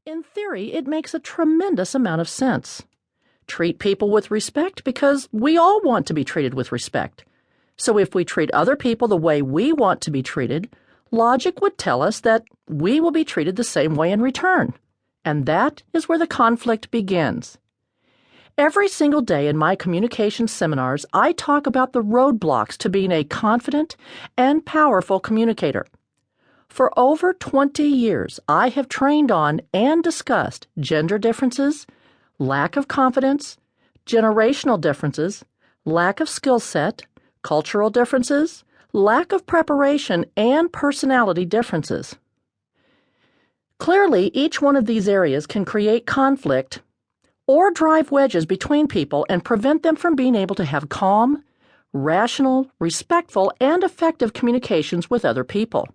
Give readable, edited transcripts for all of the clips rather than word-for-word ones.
In theory, it makes a tremendous amount of sense. Treat people with respect because we all want to be treated with respect. So if we treat other people the way we want to be treated, logic would tell us that we will be treated the same way in return. And that is where the conflict begins. Every single day in my communication seminars, I talk about the roadblocks to being a confident and powerful communicator. For over 20 years, I have trained on and discussed gender differences, lack of confidence, generational differences, lack of skill set, cultural differences, lack of preparation, and personality differences. Clearly, each one of these areas can create conflict or drive wedges between people and prevent them from being able to have calm, rational, respectful, and effective communications with other people.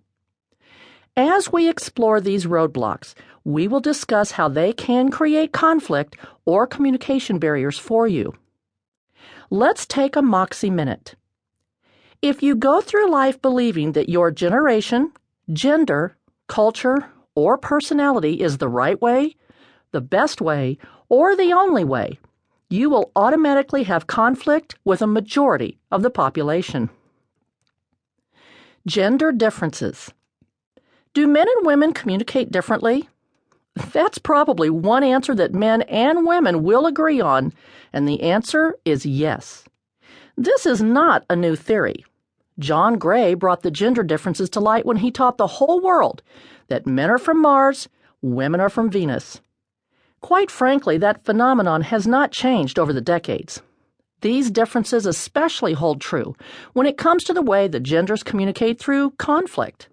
As we explore these roadblocks, we will discuss how they can create conflict or communication barriers for you. Let's take a Moxie minute. If you go through life believing that your generation, gender, culture, or personality is the right way, the best way, or the only way, you will automatically have conflict with a majority of the population. Gender differences. Do men and women communicate differently? That's probably one answer that men and women will agree on, and the answer is yes. This is not a new theory. John Gray brought the gender differences to light when he taught the whole world that men are from Mars, women are from Venus. Quite frankly, that phenomenon has not changed over the decades. These differences especially hold true when it comes to the way the genders communicate through conflict.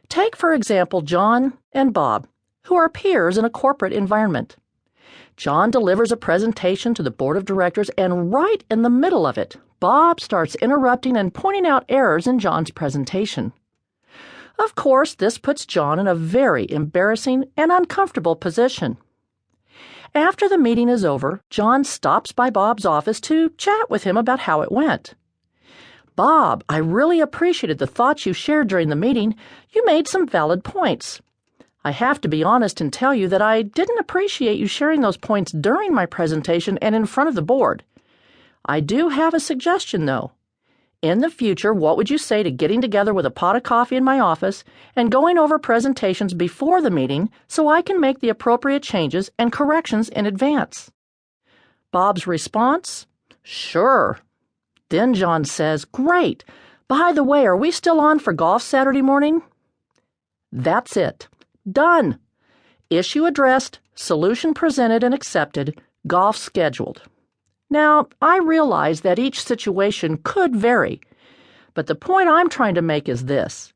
Take, for example, John and Bob, who are peers in a corporate environment. John delivers a presentation to the board of directors, and right in the middle of it, Bob starts interrupting and pointing out errors in John's presentation. Of course, this puts John in a very embarrassing and uncomfortable position. After the meeting is over, John stops by Bob's office to chat with him about how it went. "Bob, I really appreciated the thoughts you shared during the meeting. You made some valid points. I have to be honest and tell you that I didn't appreciate you sharing those points during my presentation and in front of the board. I do have a suggestion, though. In the future, what would you say to getting together with a pot of coffee in my office and going over presentations before the meeting so I can make the appropriate changes and corrections in advance?" Bob's response? "Sure." Then John says, "Great. By the way, are we still on for golf Saturday morning?" That's it. Done. Issue addressed, solution presented and accepted, golf scheduled. Now, I realize that each situation could vary, but the point I'm trying to make is this.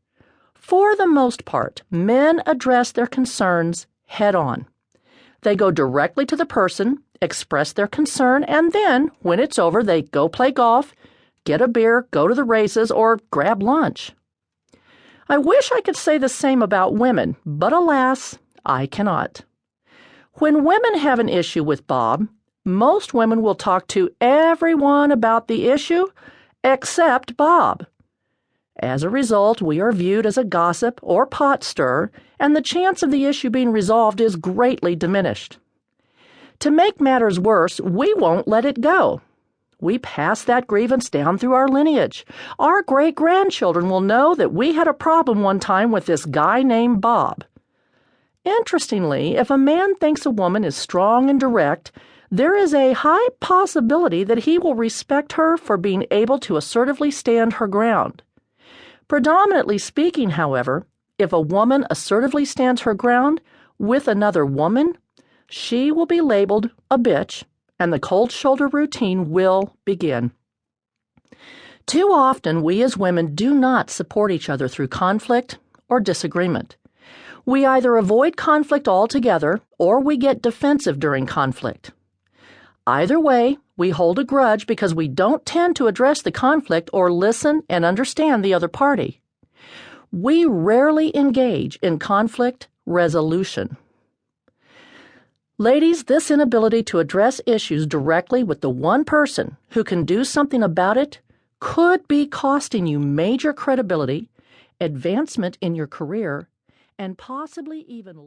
For the most part, men address their concerns head on. They go directly to the person, express their concern, and then, when it's over, they go play golf, get a beer, go to the races, or grab lunch. I wish I could say the same about women, but alas, I cannot. When women have an issue with Bob, most women will talk to everyone about the issue except Bob. As a result, we are viewed as a gossip or pot stirrer, and the chance of the issue being resolved is greatly diminished. To make matters worse, we won't let it go. We pass that grievance down through our lineage. Our great-grandchildren will know that we had a problem one time with this guy named Bob. Interestingly, if a man thinks a woman is strong and direct, there is a high possibility that he will respect her for being able to assertively stand her ground. Predominantly speaking, however, if a woman assertively stands her ground with another woman, she will be labeled a bitch, and the cold shoulder routine will begin. Too often, we as women do not support each other through conflict or disagreement. We either avoid conflict altogether or we get defensive during conflict. Either way, we hold a grudge because we don't tend to address the conflict or listen and understand the other party. We rarely engage in conflict resolution. Ladies, this inability to address issues directly with the one person who can do something about it could be costing you major credibility, advancement in your career, and possibly even